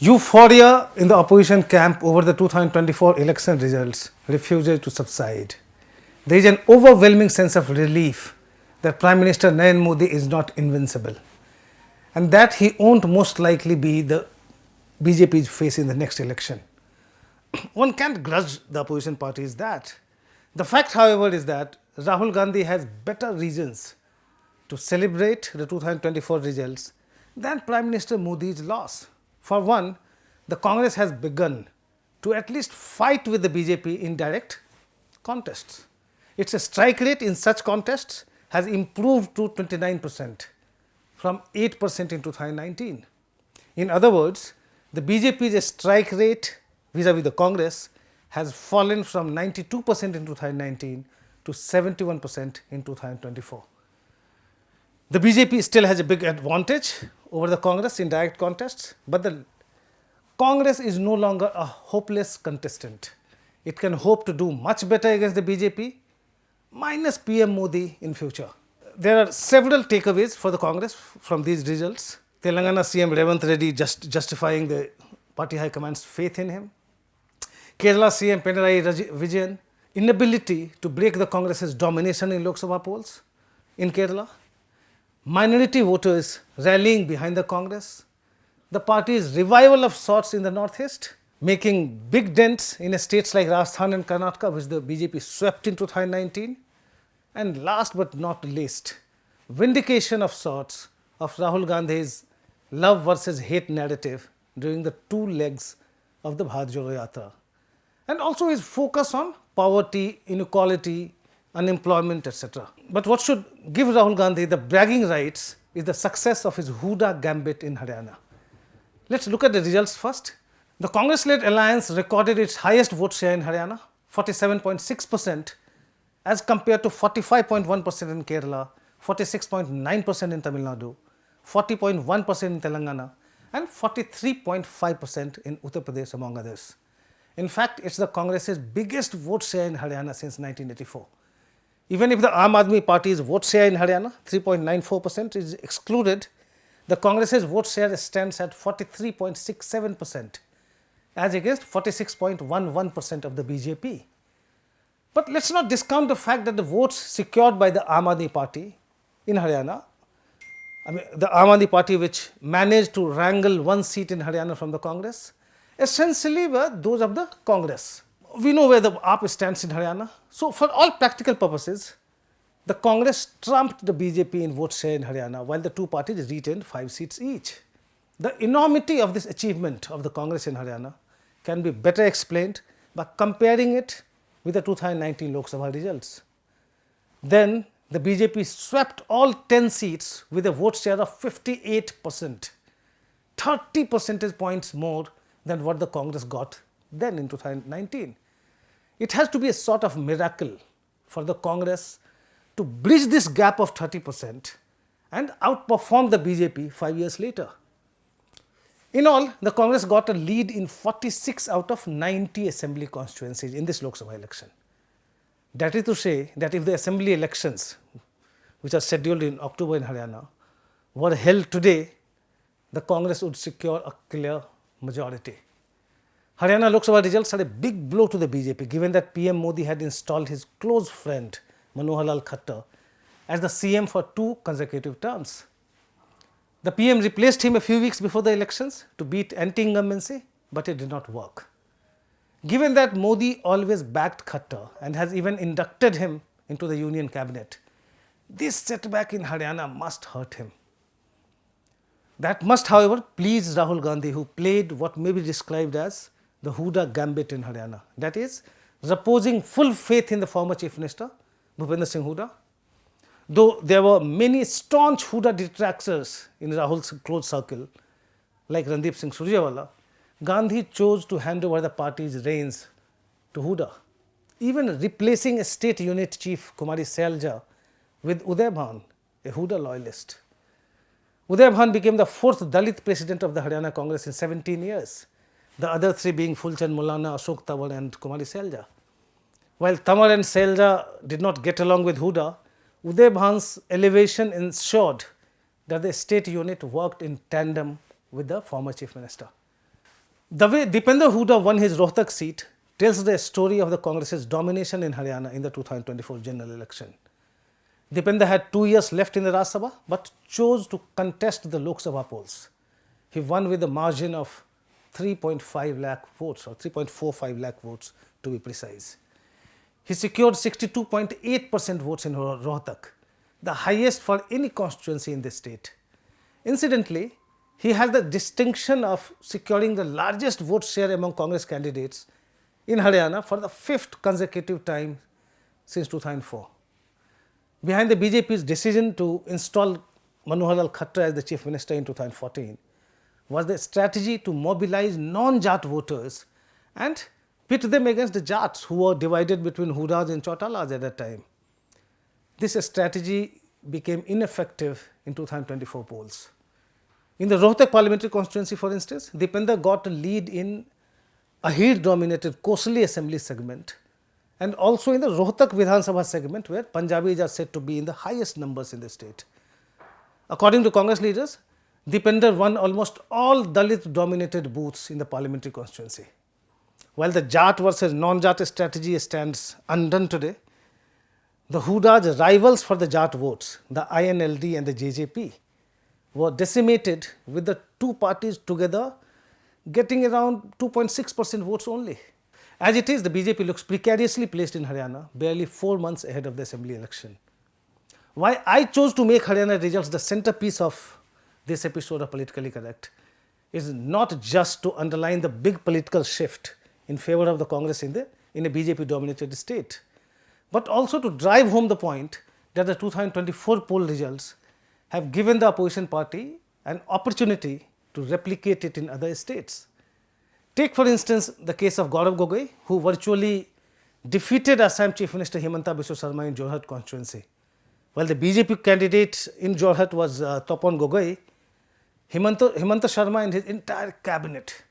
Euphoria in the opposition camp over the 2024 election results refuses to subside. There is an overwhelming sense of relief that Prime Minister Narendra Modi is not invincible and that he won't most likely be the BJP's face in the next election. One can't grudge the opposition parties that. The fact, however, is that Rahul Gandhi has better reasons to celebrate the 2024 results than Prime Minister Modi's loss. For one, the Congress has begun to at least fight with the BJP in direct contests. Its strike rate in such contests has improved to 29% from 8% in 2019. In other words, the BJP's strike rate vis-a-vis the Congress has fallen from 92% in 2019 to 71% in 2024. The BJP still has a big advantage over the Congress in direct contests, but the Congress is no longer a hopeless contestant. It can hope to do much better against the BJP minus PM Modi in future. There are several takeaways for the Congress from these results. Telangana CM Revanth Reddy justifying the party high command's faith in him. Kerala CM Pinarayi Vijayan inability to break the Congress's domination in Lok Sabha polls in Kerala. Minority voters rallying behind the Congress. The party's revival of sorts in the northeast, making big dents in states like Rajasthan and Karnataka, which the BJP swept in 2019. And last but not least, vindication of sorts of Rahul Gandhi's love versus hate narrative during the two legs of the Bharat Jodo Yatra. And also his focus on poverty, inequality, unemployment, etc. But what should give Rahul Gandhi the bragging rights is the success of his Huda Gambit in Haryana. Let's look at the results first. The Congress-led alliance recorded its highest vote share in Haryana, 47.6%, as compared to 45.1% in Kerala, 46.9% in Tamil Nadu, 40.1% in Telangana, and 43.5% in Uttar Pradesh, among others. In fact, it's the Congress's biggest vote share in Haryana since 1984. Even if the Aam Aadmi Party's vote share in Haryana, 3.94%, is excluded, the Congress's vote share stands at 43.67%, as against 46.11% of the BJP. But let's not discount the fact that the votes secured by the Aam Aadmi Party in Haryana, the Aam Aadmi Party which managed to wrangle one seat in Haryana from the Congress, essentially were those of the Congress. We know where the AAP stands in Haryana. So for all practical purposes, the Congress trumped the BJP in vote share in Haryana, while the two parties retained 5 seats each. The enormity of this achievement of the Congress in Haryana can be better explained by comparing it with the 2019 Lok Sabha results. Then the BJP swept all 10 seats with a vote share of 58%, 30 percentage points more than what the Congress got then in 2019. It has to be a sort of miracle for the Congress to bridge this gap of 30% and outperform the BJP 5 years later. In all, the Congress got a lead in 46 out of 90 assembly constituencies in this Lok Sabha election. That is to say that if the assembly elections, which are scheduled in October in Haryana, were held today, the Congress would secure a clear majority. Haryana Lok Sabha results are a big blow to the BJP, given that PM Modi had installed his close friend Manohar Lal Khattar as the CM for 2 consecutive terms. The PM replaced him a few weeks before the elections to beat anti-incumbency, but it did not work. Given that Modi always backed Khattar and has even inducted him into the Union Cabinet, this setback in Haryana must hurt him. That must, however, please Rahul Gandhi, who played what may be described as the Huda Gambit in Haryana. That is, reposing full faith in the former Chief Minister, Deepender Singh Huda. Though there were many staunch Huda detractors in Rahul's close circle, like Randeep Singh Surjewala, Gandhi chose to hand over the party's reins to Huda, even replacing a state unit chief, Kumari Selja, with Uday Bhan, a Huda loyalist. Uday Bhan became the 4th Dalit president of the Haryana Congress in 17 years, the other 3 being Fulchand Maulana, Ashok Tawar and Kumari Selja. While Tawar and Selja did not get along with Huda, Uday Bhan's elevation ensured that the state unit worked in tandem with the former chief minister. The way Deepender Hooda won his Rohtak seat tells the story of the Congress's domination in Haryana in the 2024 general election. Deepender had 2 years left in the Rajya Sabha but chose to contest the Lok Sabha polls. He won with a margin of 3.5 lakh votes or 3.45 lakh votes to be precise. He secured 62.8% votes in Rohtak, the highest for any constituency in this state. Incidentally, he had the distinction of securing the largest vote share among Congress candidates in Haryana for the 5th consecutive time since 2004. Behind the BJP's decision to install Manohar Lal Khattar as the Chief Minister in 2014 was the strategy to mobilize non-Jat voters and pit them against the Jats who were divided between Hudas and Chautalas at that time. This strategy became ineffective in 2024 polls. In the Rohtak parliamentary constituency, for instance, Deepender got a lead in a Ahir-dominated Kosali assembly segment and also in the Rohtak Vidhan Sabha segment where Punjabis are said to be in the highest numbers in the state. According to Congress leaders, Deepender won almost all Dalit-dominated booths in the parliamentary constituency. While the Jat versus non-Jat strategy stands undone today, the Huda's rivals for the Jat votes, the INLD and the JJP, were decimated with the two parties together getting around 2.6% votes only. As it is, the BJP looks precariously placed in Haryana, barely 4 months ahead of the assembly election. Why I chose to make Haryana results the centerpiece of this episode of Politically Correct is not just to underline the big political shift in favor of the Congress in a BJP-dominated state, but also to drive home the point that the 2024 poll results have given the opposition party an opportunity to replicate it in other states. Take for instance the case of Gaurav Gogoi, who virtually defeated Assam Chief Minister Himanta Biswa Sarma in Jorhat constituency. While the BJP candidate in Jorhat was Topon Gogoi, Himanta Sharma and his entire cabinet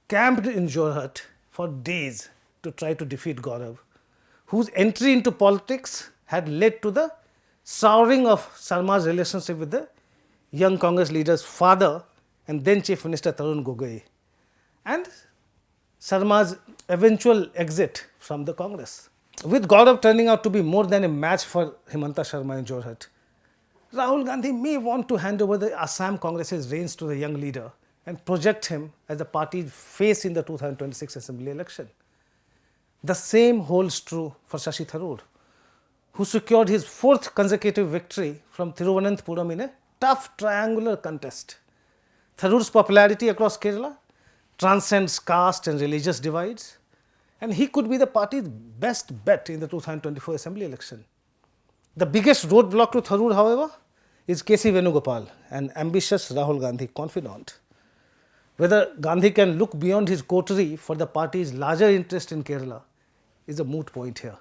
camped in Jorhat for days to try to defeat Gaurav, whose entry into politics had led to the souring of Sarma's relationship with the young Congress leader's father and then Chief Minister Tarun Gogoi, and Sarma's eventual exit from the Congress. With Gaurav turning out to be more than a match for Himanta Sharma in Jorhat, Rahul Gandhi may want to hand over the Assam Congress's reins to the young leader and project him as the party's face in the 2026 assembly election. The same holds true for Shashi Tharoor, who secured his 4th consecutive victory from Thiruvananthapuram in a tough triangular contest. Tharoor's popularity across Kerala transcends caste and religious divides, and he could be the party's best bet in the 2024 assembly election. The biggest roadblock to Tharoor, however, is K.C. Venugopal, an ambitious Rahul Gandhi confidant. Whether Gandhi can look beyond his coterie for the party's larger interest in Kerala is a moot point here.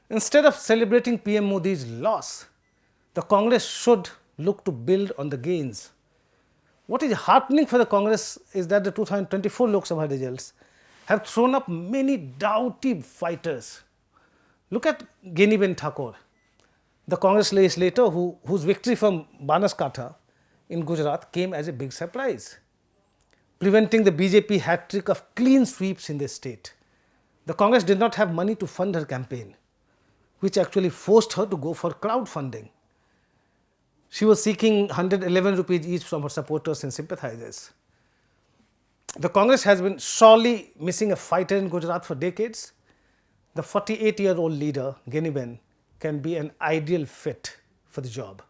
Instead of celebrating PM Modi's loss, the Congress should look to build on the gains. What is heartening for the Congress is that the 2024 Lok Sabha results have thrown up many doughty fighters. Look at Geniben Thakur, the Congress legislator whose victory from Banaskantha in Gujarat came as a big surprise, preventing the BJP hat-trick of clean sweeps in the state. The Congress did not have money to fund her campaign, which actually forced her to go for crowdfunding. She was seeking 111 rupees each from her supporters and sympathizers. The Congress has been sorely missing a fighter in Gujarat for decades. The 48-year-old leader, Geniben, can be an ideal fit for the job.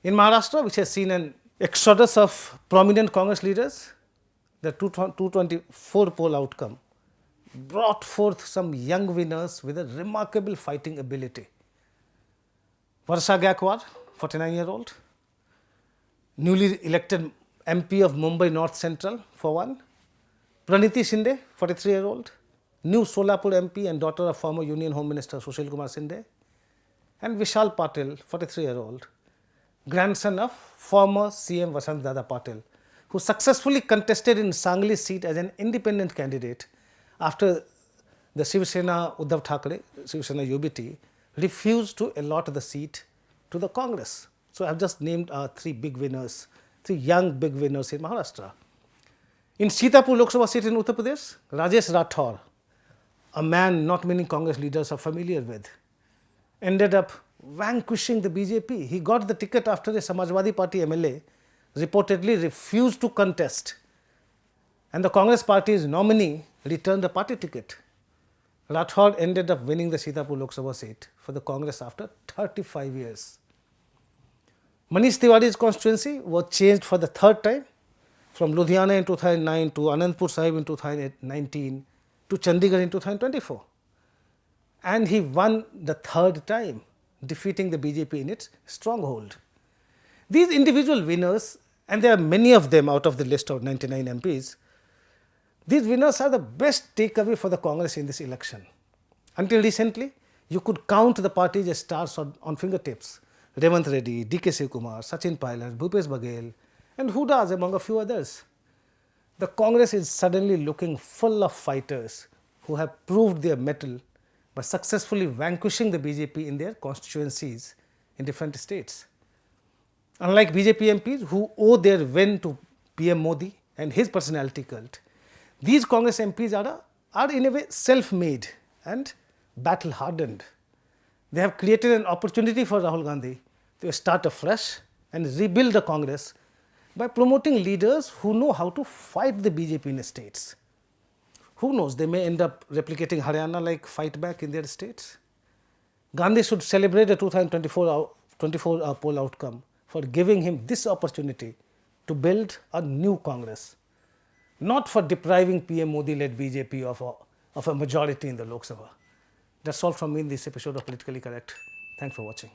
In Maharashtra, which has seen an exodus of prominent Congress leaders, the 224 poll outcome brought forth some young winners with a remarkable fighting ability. Varsha 49-year-old, newly elected MP of Mumbai North Central for one, Praniti Shinde, 43-year-old, new Solapur MP and daughter of former Union Home Minister Sushil Kumar Shinde, and Vishal Patil, 43-year-old, grandson of former CM Vasant Dada Patil, who successfully contested in Sangli seat as an independent candidate after the Shiv Sena Uddhav Thackeray, Shiv Sena UBT, refused to allot the seat to the Congress. So I have just named three young big winners in Maharashtra. In Sitapur Lok Sabha seat in Uttar Pradesh, Rajesh Rathore, a man not many Congress leaders are familiar with, ended up vanquishing the BJP. He got the ticket after a Samajwadi Party MLA reportedly refused to contest, and the Congress party's nominee returned the party ticket. Rathore ended up winning the Sitapur Lok Sabha seat for the Congress after 35 years. Manish Tiwari's constituency was changed for the third time, from Ludhiana in 2009 to Anandpur Sahib in 2019 to Chandigarh in 2024. And he won the third time, defeating the BJP in its stronghold. These individual winners, and there are many of them out of the list of 99 MPs, these winners are the best takeaway for the Congress in this election. Until recently, you could count the parties as stars on fingertips. Revant Reddy, DK Shivakumar, Sachin Pilot, Bhupesh Baghel, and Hudas, among a few others. The Congress is suddenly looking full of fighters who have proved their mettle by successfully vanquishing the BJP in their constituencies in different states. Unlike BJP MPs who owe their win to PM Modi and his personality cult, these Congress MPs are in a way self-made and battle-hardened. They have created an opportunity for Rahul Gandhi to start afresh and rebuild the Congress by promoting leaders who know how to fight the BJP in states. Who knows, they may end up replicating Haryana like fight back in their states. Gandhi should celebrate the 2024 poll outcome for giving him this opportunity to build a new Congress, not for depriving PM Modi-led BJP of a majority in the Lok Sabha. That's all from me in this episode of Politically Correct. Thanks for watching.